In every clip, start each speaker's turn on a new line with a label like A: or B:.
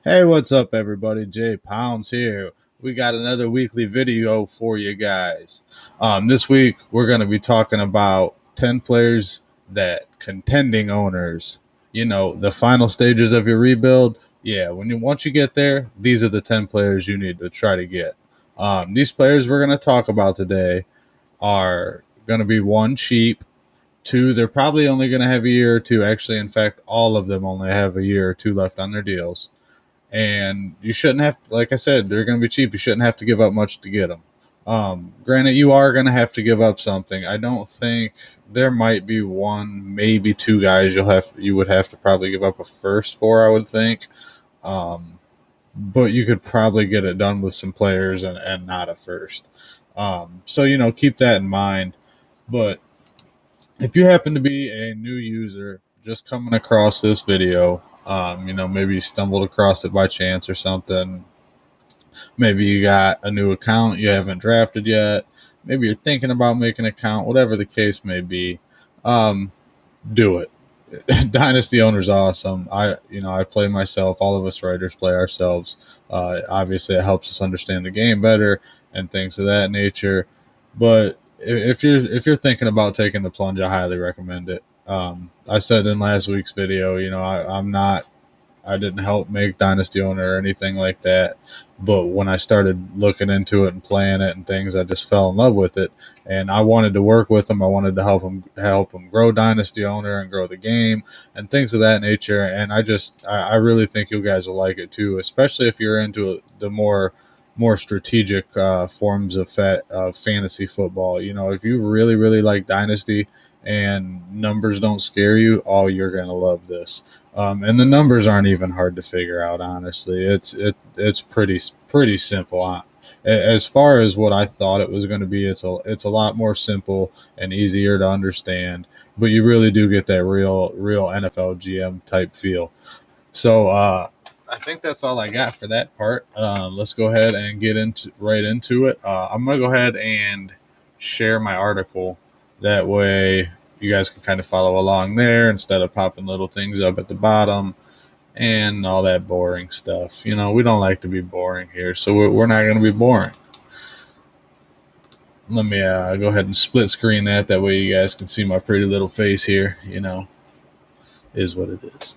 A: Hey, what's up, everybody? Jay Pounds here. We got another weekly video for you guys. This week, we're going to be talking about 10 players that contending owners, the final stages of your rebuild. Yeah, once you get there, these are the 10 players you need to try to get. These players we're going to talk about today are going to be one, cheap. Two, they're probably only going to have a year or two. Actually, in fact, all of them only have a year or two left on their deals, and you shouldn't have, like I said, they're going to be cheap. You shouldn't have to give up much to get them. Granted, you are going to have to give up something. I don't think there might be one, maybe two guys you would have to probably give up a first for. I would think, um, but you could probably get it done with some players and not a first. So keep that in mind. But if you happen to be a new user just coming across this video, maybe you stumbled across it by chance or something. Maybe you got a new account you haven't drafted yet. Maybe you're thinking about making an account, whatever the case may be. Um, do it. Dynasty Owner's awesome. I play myself. All of us writers play ourselves. Obviously, it helps us understand the game better and things of that nature. But if you're thinking about taking the plunge, I highly recommend it. I said in last week's video, I didn't help make Dynasty Owner or anything like that. But when I started looking into it and playing it and things, I just fell in love with it. And I wanted to work with them. I wanted to help them grow Dynasty Owner and grow the game and things of that nature. And I really think you guys will like it too, especially if you're into the more strategic forms of fantasy football. If you really really like Dynasty and numbers don't scare you, oh, you're gonna love this. And the numbers aren't even hard to figure out. Honestly, it's pretty simple. As far as what I thought it was going to be, it's a lot more simple and easier to understand. But you really do get that real NFL GM type feel. So I think that's all I got for that part. Let's go ahead and get right into it. I'm gonna go ahead and share my article. That way, you guys can kind of follow along there instead of popping little things up at the bottom and all that boring stuff. We don't like to be boring here, so we're not going to be boring. Let me go ahead and split screen that. That way, you guys can see my pretty little face here. Is what it is.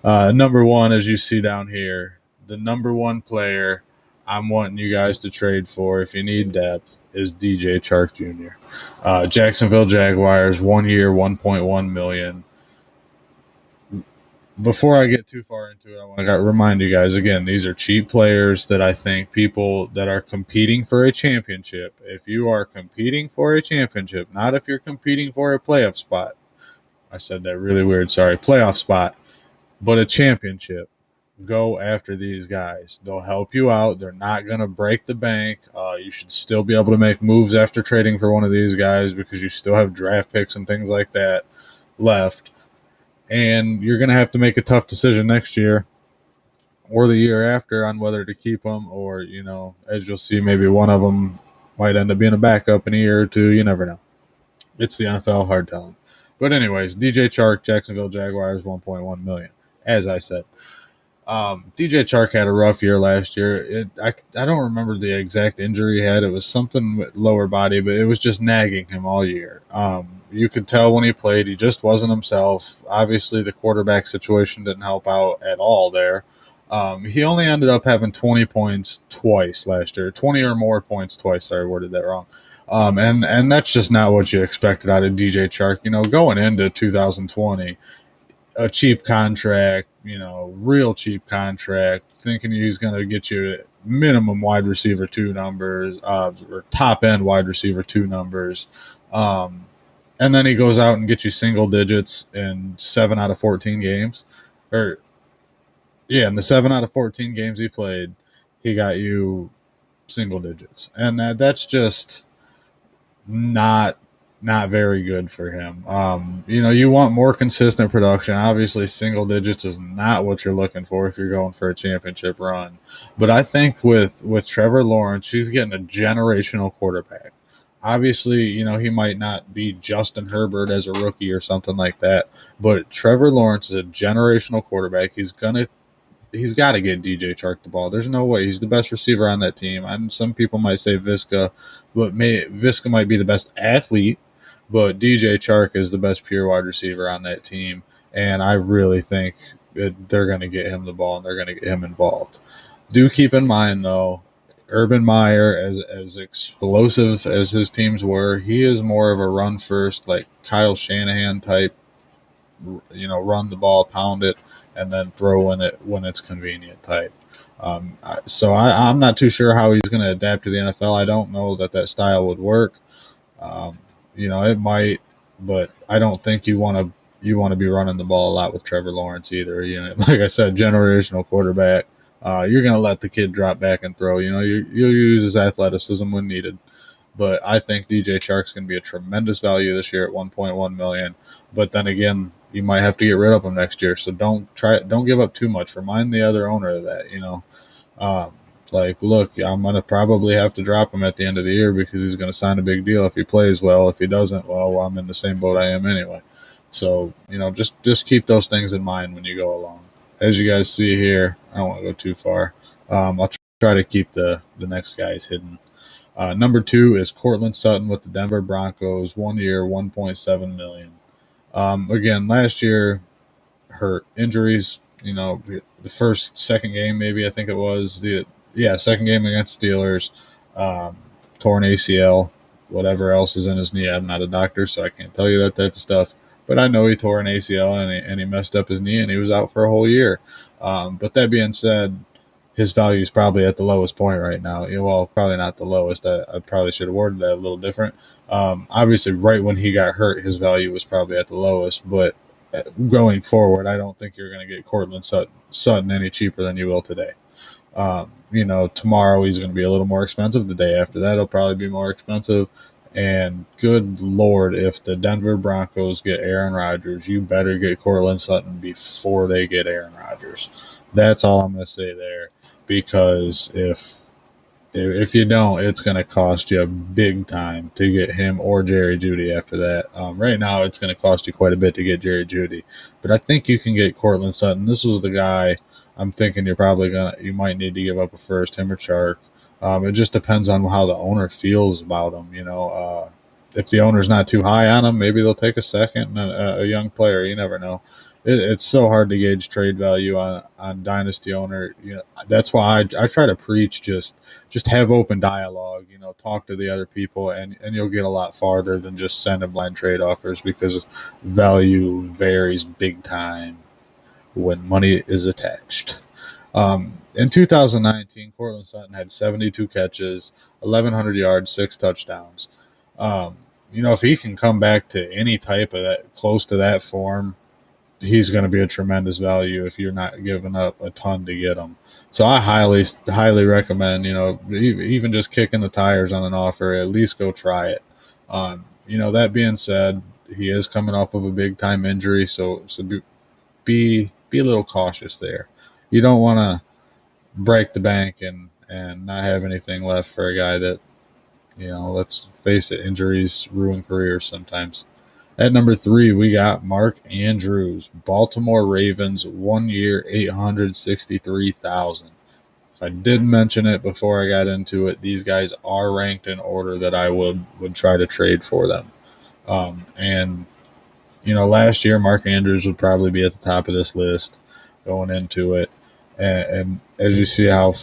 A: Number one, as you see down here, the number one player I'm wanting you guys to trade for if you need depth is DJ Chark Jr. Jacksonville Jaguars, 1 year, 1.1 million. Before I get too far into it, I want to remind you guys again, these are cheap players that I think people that are competing for a championship. If you are competing for a championship, not if you're competing for a playoff spot. I said that really weird, sorry, playoff spot, but a championship. Go after these guys. They'll help you out. They're not going to break the bank. You should still be able to make moves after trading for one of these guys because you still have draft picks and things like that left. And you're going to have to make a tough decision next year or the year after on whether to keep them or, as you'll see, maybe one of them might end up being a backup in a year or two. You never know. It's the NFL, hard telling. But anyways, DJ Chark, Jacksonville Jaguars, 1.1 million, as I said. DJ Chark had a rough year last year. I don't remember the exact injury he had. It was something with lower body, but it was just nagging him all year. You could tell when he played, he just wasn't himself. Obviously, the quarterback situation didn't help out at all there. He only ended up having 20 points twice last year, 20 or more points twice. Sorry, I worded that wrong. And that's just not what you expected out of DJ Chark. Going into 2020, a cheap contract, real cheap contract, thinking he's going to get you minimum wide receiver two numbers, or top end wide receiver two numbers. And then he goes out and gets you single digits in 7 out of 14 games. In the 7 out of 14 games he played, he got you single digits. And that's just not very good for him. You want more consistent production. Obviously, single digits is not what you're looking for if you're going for a championship run. But I think with Trevor Lawrence, he's getting a generational quarterback. Obviously, he might not be Justin Herbert as a rookie or something like that, but Trevor Lawrence is a generational quarterback. he's got to get DJ Chark the ball. There's no way. He's the best receiver on that team. And some people might say Visca, but Visca might be the best athlete, but DJ Chark is the best pure wide receiver on that team. And I really think that they're going to get him the ball and they're going to get him involved. Do keep in mind, though, Urban Meyer, as explosive as his teams were, he is more of a run first, like Kyle Shanahan type, run the ball, pound it, and then throw in it when it's convenient type. So I'm not too sure how he's going to adapt to the NFL. I don't know that style would work. It might, but I don't think you want to be running the ball a lot with Trevor Lawrence either. Like I said, generational quarterback. You're going to let the kid drop back and throw. You'll use his athleticism when needed. But I think DJ Chark's going to be a tremendous value this year at $1.1 million. But then again, you might have to get rid of him next year. So don't give up too much. Remind the other owner of that. Look, I'm going to probably have to drop him at the end of the year because he's going to sign a big deal if he plays well. If he doesn't, well, I'm in the same boat I am anyway. So, just keep those things in mind when you go along. As you guys see here, I don't want to go too far. I'll try to keep the next guys hidden. Number 2 is Courtland Sutton with the Denver Broncos, 1 year, $1.7 million. Again, last year, hurt injuries. The second game, maybe I think it was second game against Steelers, torn ACL, whatever else is in his knee. I'm not a doctor, so I can't tell you that type of stuff. But I know he tore an ACL and he messed up his knee and he was out for a whole year. But that being said, his value is probably at the lowest point right now. Well, probably not the lowest. I probably should have worded that a little different. Obviously, right when he got hurt, his value was probably at the lowest. But going forward, I don't think you're going to get Courtland Sutton any cheaper than you will today. Tomorrow he's going to be a little more expensive. The day after that, he'll probably be more expensive. And good Lord, if the Denver Broncos get Aaron Rodgers, you better get Courtland Sutton before they get Aaron Rodgers. That's all I'm going to say there. Because if you don't, it's going to cost you big time to get him or Jerry Jeudy after that. Right now, it's going to cost you quite a bit to get Jerry Jeudy. But I think you can get Courtland Sutton. This was the guy I'm thinking you might need to give up a first, him or Chark. It just depends on how the owner feels about him. If the owner's not too high on him, maybe they'll take a second and a young player. You never know. It's so hard to gauge trade value on Dynasty Owner. That's why I try to preach just have open dialogue. Talk to the other people, and you'll get a lot farther than just sending blind trade offers because value varies big time when money is attached. In 2019, Courtland Sutton had 72 catches, 1,100 yards, 6 touchdowns. If he can come back to any type of that, close to that form, he's going to be a tremendous value if you're not giving up a ton to get him. So I highly, highly recommend, even just kicking the tires on an offer, at least go try it. That being said, he is coming off of a big time injury, so be a little cautious there. You don't want to break the bank and not have anything left for a guy that, let's face it, injuries ruin careers sometimes. At number 3, we got Mark Andrews, Baltimore Ravens, 1 year, $863,000. If I didn't mention it before I got into it, these guys are ranked in order that I would try to trade for them. Last year Mark Andrews would probably be at the top of this list going into it. And as you see how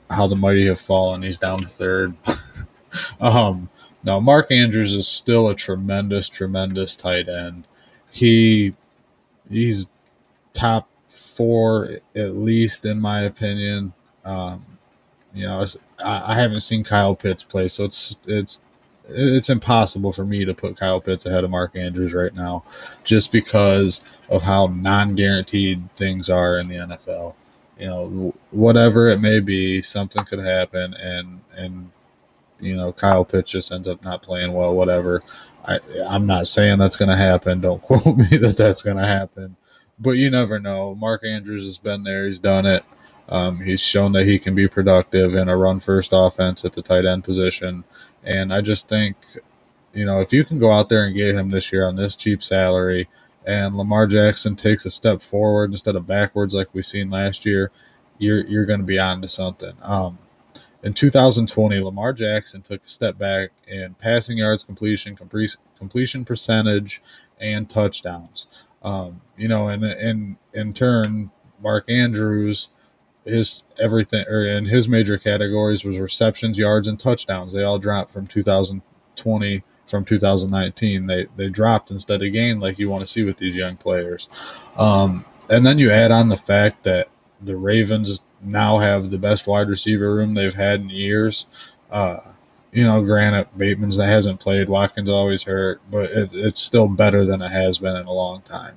A: the mighty have fallen, he's down to 3rd. Now, Mark Andrews is still a tremendous, tremendous tight end. He's top 4 at least, in my opinion. I haven't seen Kyle Pitts play, so it's impossible for me to put Kyle Pitts ahead of Mark Andrews right now, just because of how non-guaranteed things are in the NFL. Whatever it may be, something could happen, and Kyle Pitts just ends up not playing well, whatever. I'm not saying that's going to happen. Don't quote me that that's going to happen. But you never know. Mark Andrews has been there. He's done it. He's shown that he can be productive in a run-first offense at the tight end position. And I just think, if you can go out there and get him this year on this cheap salary, and Lamar Jackson takes a step forward instead of backwards like we seen last year, you're going to be on to something. In 2020, Lamar Jackson took a step back in passing yards, completion percentage, and touchdowns. And in turn, Mark Andrews, his everything or in his major categories was receptions, yards, and touchdowns. They all dropped from 2020 from 2019. They dropped instead of gained, like you want to see with these young players. And then you add on the fact that the Ravens now have the best wide receiver room they've had in years. Uh, granted, Bateman's that hasn't played, Watkins always hurt, but it's still better than it has been in a long time.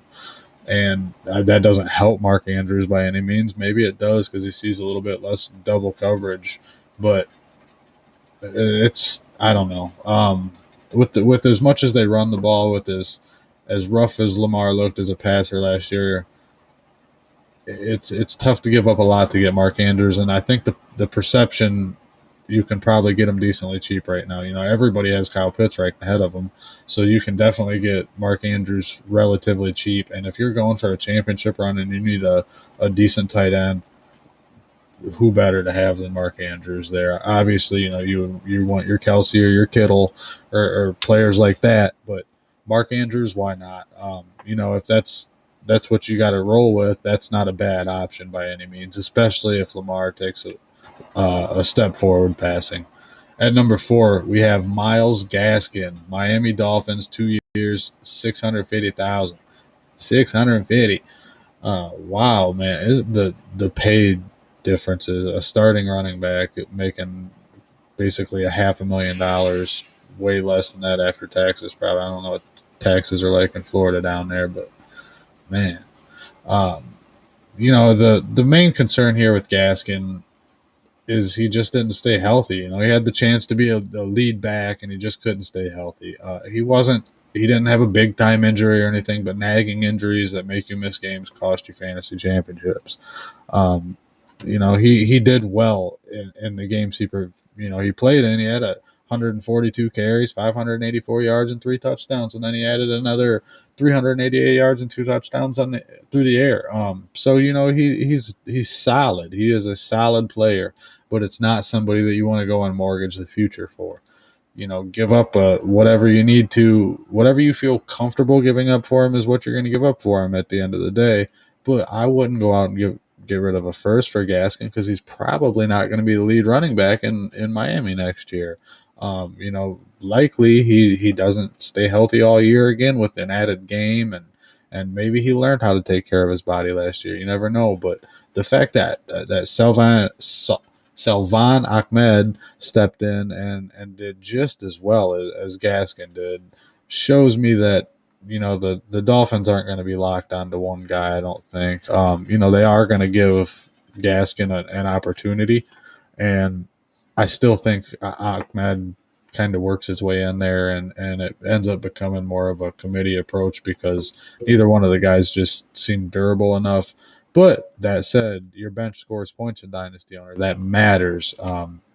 A: And that doesn't help Mark Andrews by any means. Maybe it does because he sees a little bit less double coverage, but it's I don't know. With as much as they run the ball, with as rough as Lamar looked as a passer last year, it's tough to give up a lot to get Mark Andrews, and I think the perception you can probably get him decently cheap right now. Everybody has Kyle Pitts right ahead of him, so you can definitely get Mark Andrews relatively cheap. And if you're going for a championship run and you need a decent tight end, who better to have than Mark Andrews there? Obviously, you want your Kelsey or your Kittle or players like that, but Mark Andrews, why not? If that's what you got to roll with, that's not a bad option by any means, especially if Lamar takes a step forward passing. At number 4, we have Myles Gaskin, Miami Dolphins, 2 years, 650,000, 650. Wow, man! Is the paid difference is a starting running back making basically $500,000, way less than that after taxes. Probably I don't know what taxes are like in Florida down there, but man, the main concern here with Gaskin is he just didn't stay healthy. He had the chance to be a lead back, and he just couldn't stay healthy. He didn't have a big time injury or anything, but nagging injuries that make you miss games cost you fantasy championships. He did well in the games he played in. He had 142 carries, 584 yards, and 3 touchdowns, and then he added another 388 yards and 2 touchdowns through the air. So he's solid. He is a solid player, but it's not somebody that you want to go and mortgage the future for. Give up whatever you need to, whatever you feel comfortable giving up for him is what you're going to give up for him at the end of the day. But I wouldn't go out and get rid of a first for Gaskin because he's probably not going to be the lead running back in Miami next year. Likely he doesn't stay healthy all year again with an added game, and maybe he learned how to take care of his body last year. You never know, but the fact that Salvan Ahmed stepped in and did just as well as Gaskin did shows me that the Dolphins aren't going to be locked onto one guy. I don't think. They are going to give Gaskin an opportunity, and I still think Ahmed kind of works his way in there, and it ends up becoming more of a committee approach because neither one of the guys just seem durable enough. But that said, your bench scores points in Dynasty Owner. That matters.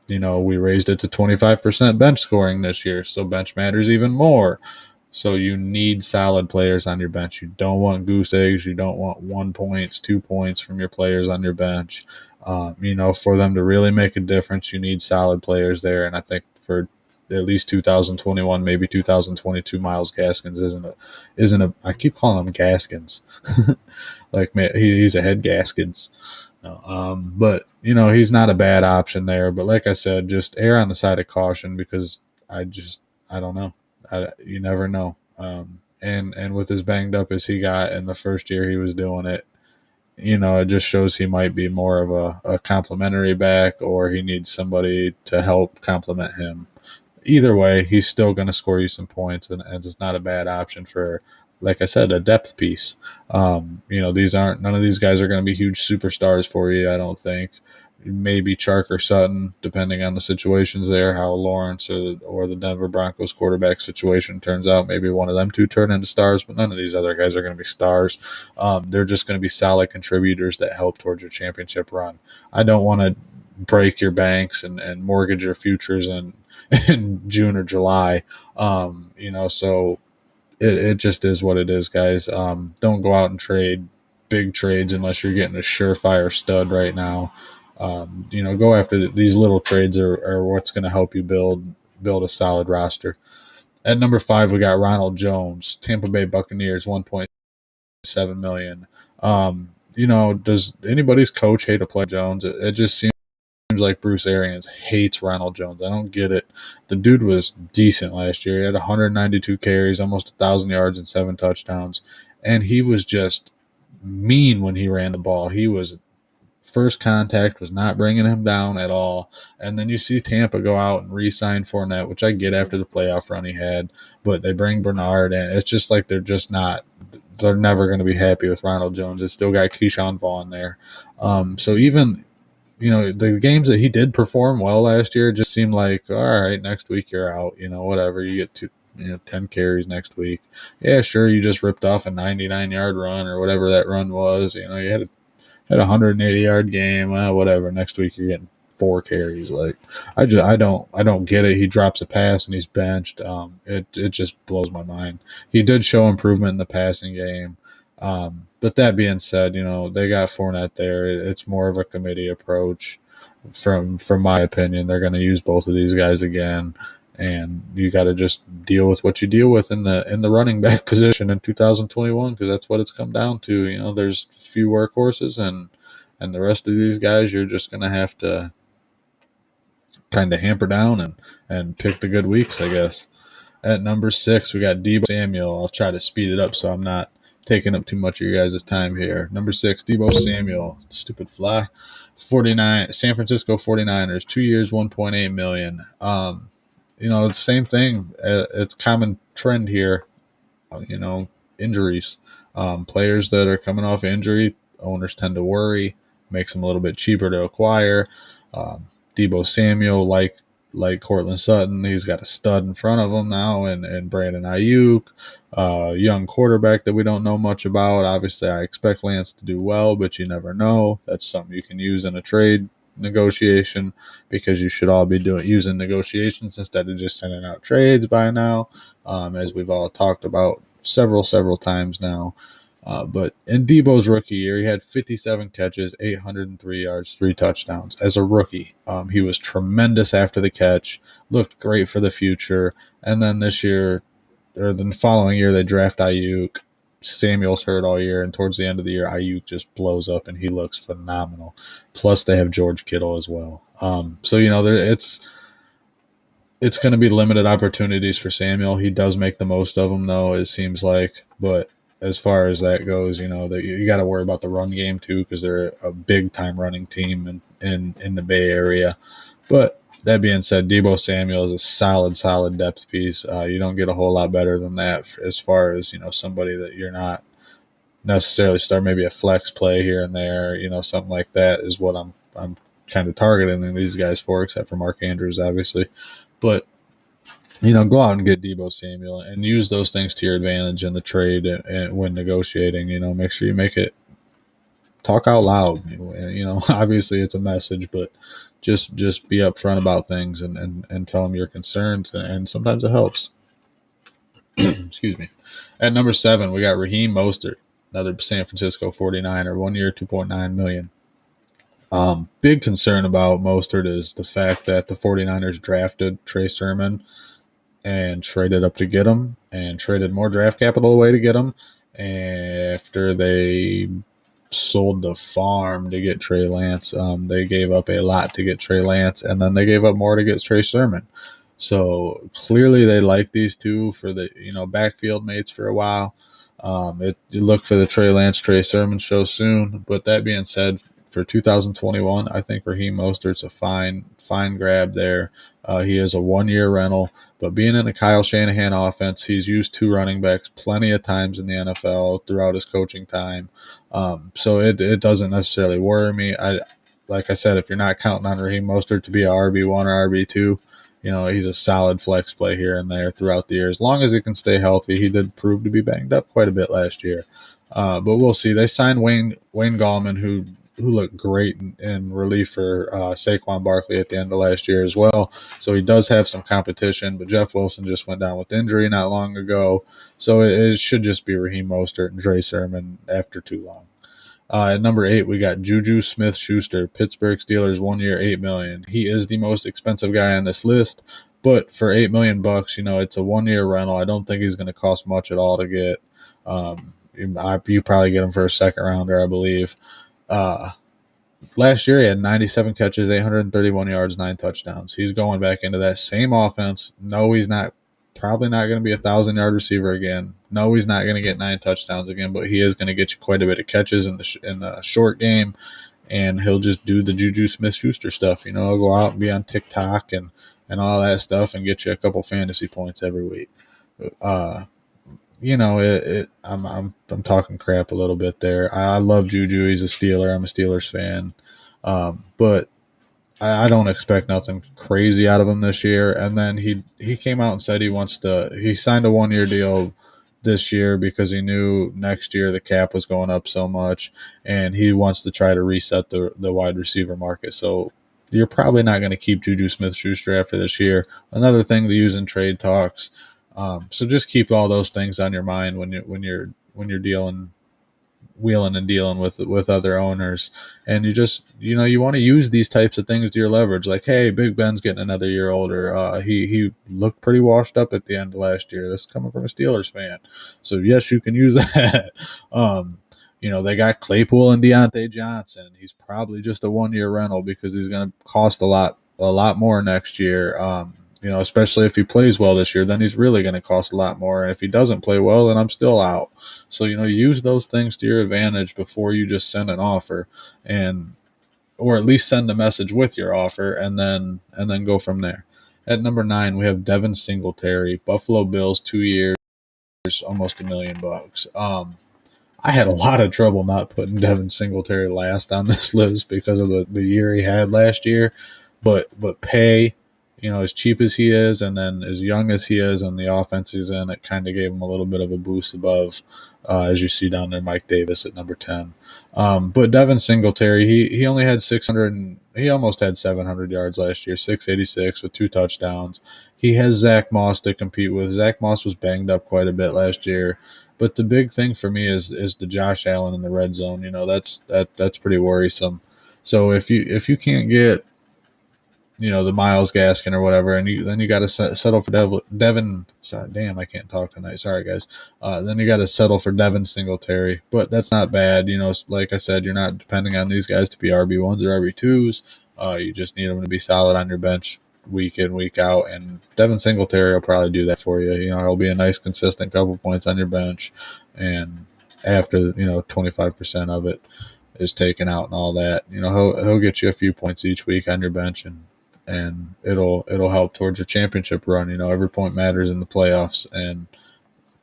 A: We raised it to 25% bench scoring this year, so bench matters even more. So you need solid players on your bench. You don't want goose eggs. You don't want 1 points, 2 points from your players on your bench. For them to really make a difference, you need solid players there. And I think for at least 2021, maybe 2022, Myles Gaskins isn't a. I keep calling him Gaskins, like man, he's a head Gaskins. No, but he's not a bad option there. But like I said, just err on the side of caution because I don't know. You never know. And with as banged up as he got in the first year he was doing it, it just shows he might be more of a complimentary back, or he needs somebody to help complement him. Either way, he's still going to score you some points, and it's not a bad option for, like I said, a depth piece. None of these guys are going to be huge superstars for you, I don't think. Maybe Chark or Sutton, depending on the situations there, how Lawrence or the Denver Broncos quarterback situation turns out. Maybe one of them two turn into stars, but none of these other guys are going to be stars. They're just going to be solid contributors that help towards your championship run. I don't want to break your banks and mortgage your futures in June or July. So it just is what it is, guys. Don't go out and trade big trades unless you're getting a surefire stud right now. Go after these little trades are what's going to help you build a solid roster. At number 5, we got Ronald Jones, Tampa Bay Buccaneers, 1.7 million. Does anybody's coach hate to play Jones? It just seems like Bruce Arians hates Ronald Jones. I don't get it. The dude was decent last year. He had 192 carries, almost 1,000 yards, and 7 touchdowns. And he was just mean when he ran the ball. He was first contact was not bringing him down at all. And then you see Tampa go out and re-sign Fournette, which I get after the playoff run he had, but they bring Bernard in. It's just like they're never going to be happy with Ronald Jones. It's still got Keyshawn Vaughn there. So even, the games that he did perform well last year just seemed like, all right, next week you're out, whatever. You get 10 carries next week. Yeah, sure, you just ripped off a 99-yard run or whatever that run was. You had a 180-yard game, whatever. Next week you're getting 4 carries. Like, I don't get it. He drops a pass and he's benched. It just blows my mind. He did show improvement in the passing game. But that being said, they got Fournette there. It's more of a committee approach. From my opinion, they're going to use both of these guys again, and you got to just deal with what you deal with in the running back position in 2021, because that's what it's come down to. There's a few workhorses, and the rest of these guys, you're just going to have to kind of hamper down and pick the good weeks, I guess. At number 6, we got Deebo Samuel. I'll try to speed it up so I'm not taking up too much of your guys' time here. Number 6, Deebo Samuel. Stupid fly. San Francisco 49ers, 2 years, $1.8 million. Same thing. It's a common trend here. Injuries. Players that are coming off injury, owners tend to worry. Makes them a little bit cheaper to acquire. Deebo Samuel, like Cortland Sutton, he's got a stud in front of him now, and Brandon Ayuk, young quarterback that we don't know much about. Obviously, I expect Lance to do well, but you never know. That's something you can use in a trade negotiation, because you should all be using negotiations instead of just sending out trades by now, as we've all talked about several times now. But in Deebo's rookie year, he had 57 catches, 803 yards, 3 touchdowns as a rookie. He was tremendous after the catch, looked great for the future. And then this year, or the following year, they draft Ayuk. Samuel's hurt all year, and towards the end of the year, Ayuk just blows up, and he looks phenomenal. Plus, they have George Kittle as well. It's going to be limited opportunities for Samuel. He does make the most of them, though, it seems like. But as far as that goes, that you got to worry about the run game too, because they're a big time running team in the Bay Area. But that being said, Deebo Samuel is a solid depth piece. You don't get a whole lot better than that as far as somebody that you're not necessarily start, maybe a flex play here and there. Something like that is what I'm kind of targeting these guys for, except for Mark Andrews, obviously. But go out and get Deebo Samuel and use those things to your advantage in the trade and when negotiating. Make sure you make it talk out loud. Obviously it's a message, but just be upfront about things and tell them your concerns, and sometimes it helps. Excuse me. At number 7, we got Raheem Mostert, another San Francisco 49er, 1 year, $2.9 million. Big concern about Mostert is the fact that the 49ers drafted Trey Sermon and traded up to get him, and traded more draft capital away to get him after they sold the farm to get Trey Lance. They gave up a lot to get Trey Lance, and then they gave up more to get Trey Sermon. So clearly they like these two for the backfield mates for a while. You look for the Trey Lance, Trey Sermon show soon. But that being said, for 2021, I think Raheem Mostert's a fine grab there. He is a 1-year rental, but being in a Kyle Shanahan offense, he's used 2 running backs plenty of times in the NFL throughout his coaching time. So it doesn't necessarily worry me. Like I said, if you're not counting on Raheem Mostert to be a RB1 or RB2, he's a solid flex play here and there throughout the year. As long as he can stay healthy, he did prove to be banged up quite a bit last year. But we'll see. They signed Wayne Gallman, who looked great in relief for Saquon Barkley at the end of last year as well. So he does have some competition, but Jeff Wilson just went down with injury not long ago. So it should just be Raheem Mostert and Trey Sermon after too long. At number 8, we got Juju Smith-Schuster, Pittsburgh Steelers, 1 year, $8 million. He is the most expensive guy on this list, but for $8 million bucks, it's a 1 year rental. I don't think he's going to cost much at all to get. You probably get him for a second rounder, I believe. Last year he had 97 catches, 831 yards, 9 touchdowns. He's going back into that same offense. No, he's not. Probably not going to be a 1,000-yard receiver again. No, he's not going to get 9 touchdowns again, but he is going to get you quite a bit of catches in the short game, and he'll just do the Juju Smith-Schuster stuff. He'll go out and be on TikTok and all that stuff and get you a couple fantasy points every week. I'm talking crap a little bit there. I love Juju. He's a Steeler. I'm a Steelers fan, but I don't expect nothing crazy out of him this year. And then he came out and said he signed a 1 year deal this year because he knew next year the cap was going up so much, and he wants to try to reset the wide receiver market. So you're probably not going to keep Juju Smith-Schuster after this year. Another thing to use in trade talks. So just keep all those things on your mind when you're wheeling and dealing with other owners, and you want to use these types of things to your leverage. Like, hey, Big Ben's getting another year older. He looked pretty washed up at the end of last year. This is coming from a Steelers fan, so yes, you can use that. They got Claypool and Deontay Johnson. He's probably just a 1 year rental because he's going to cost a lot more next year. Especially if he plays well this year, then he's really going to cost a lot more. And if he doesn't play well, then I'm still out. So, use those things to your advantage before you just send an offer, or at least send a message with your offer, and then go from there. At number 9, we have Devin Singletary, Buffalo Bills, 2 years, almost $1 million bucks. I had a lot of trouble not putting Devin Singletary last on this list because of the year he had last year, but pay. As cheap as he is, and then as young as he is, and the offense he's in, it kind of gave him a little bit of a boost above, as you see down there, Mike Davis at number 10. But Devin Singletary, he only had 600, he almost had 700 yards last year, 686 with 2 touchdowns. He has Zach Moss to compete with. Zach Moss was banged up quite a bit last year. But the big thing for me is the Josh Allen in the red zone. That's pretty worrisome. So if you can't get the Myles Gaskin or whatever, and then you got to settle for Devin. Sorry, damn, I can't talk tonight. Sorry, guys. Then you got to settle for Devin Singletary, but that's not bad. Like I said, you're not depending on these guys to be RB1s or RB2s. You just need them to be solid on your bench week in, week out, and Devin Singletary will probably do that for you. He'll be a nice, consistent couple points on your bench, and after 25% of it is taken out and all that, he'll get you a few points each week on your bench, and it'll help towards your championship run. Every point matters in the playoffs, and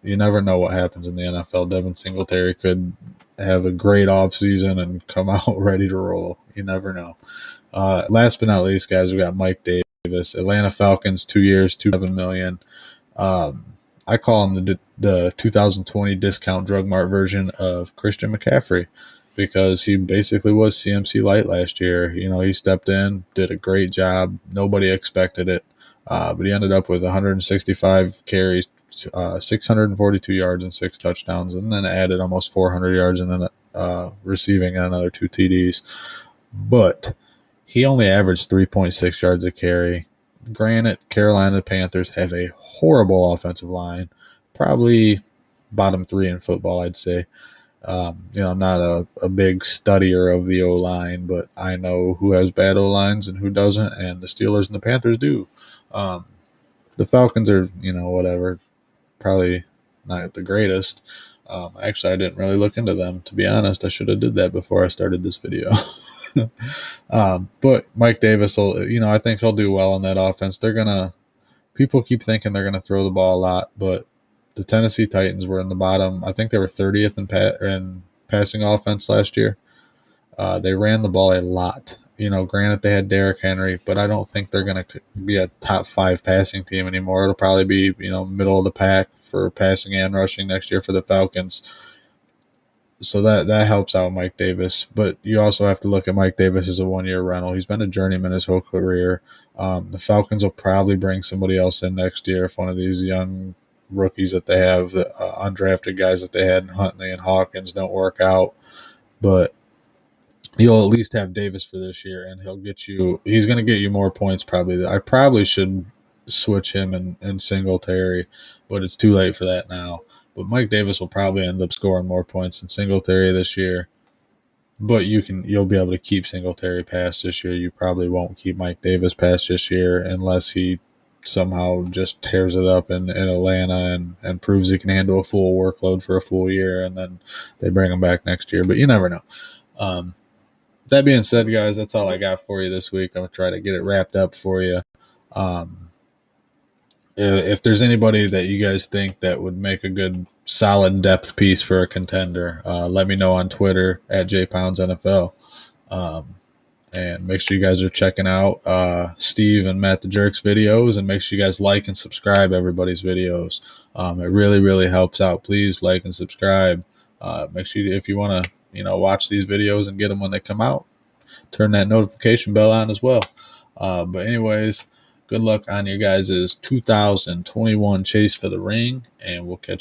A: you never know what happens in the NFL. Devin Singletary could have a great offseason and come out ready to roll. You never know. Last but not least, guys, we got Mike Davis, Atlanta Falcons, 2 years, $7 million. I call him the 2020 discount drug mart version of Christian McCaffrey, because he basically was CMC light last year. He stepped in, did a great job. Nobody expected it, but he ended up with 165 carries, 642 yards, and 6 touchdowns, and then added almost 400 yards and then receiving and another 2 TDs. But he only averaged 3.6 yards a carry. Granted, Carolina Panthers have a horrible offensive line, probably bottom 3 in football, I'd say. I'm not a big studier of the O-line, but I know who has bad O-lines and who doesn't, and the Steelers and the Panthers do. The Falcons are, whatever, probably not the greatest. Actually, I didn't really look into them, to be honest. I should have did that before I started this video. But Mike Davis will, I think he'll do well in that offense. People keep thinking they're going to throw the ball a lot, but the Tennessee Titans were in the bottom. I think they were 30th in passing offense last year. They ran the ball a lot. Granted, they had Derrick Henry, but I don't think they're going to be a top 5 passing team anymore. It'll probably be, middle of the pack for passing and rushing next year for the Falcons. So that helps out Mike Davis. But you also have to look at Mike Davis as a 1 year rental. He's been a journeyman his whole career. The Falcons will probably bring somebody else in next year if one of these young rookies that they have, undrafted guys that they had in Huntley and Hawkins, don't work out. But you'll at least have Davis for this year, and he's going to get you more points probably. I probably should switch him and Singletary, but it's too late for that now. But Mike Davis will probably end up scoring more points than Singletary this year. But you'll be able to keep Singletary past this year. You probably won't keep Mike Davis past this year unless he somehow just tears it up in Atlanta and proves he can handle a full workload for a full year, and then they bring him back next year. But you never know. That being said, guys, that's all I got for you this week. I'm going to try to get it wrapped up for you. If there's anybody that you guys think that would make a good solid depth piece for a contender, let me know on Twitter at JPoundsNFL. And make sure you guys are checking out Steve and Matt the Jerk's videos, and make sure you guys like and subscribe everybody's videos. It really, really helps out. Please like and subscribe. Make sure if you want to, watch these videos and get them when they come out, turn that notification bell on as well. But anyways, good luck on your guys' 2021 chase for the ring, and we'll catch you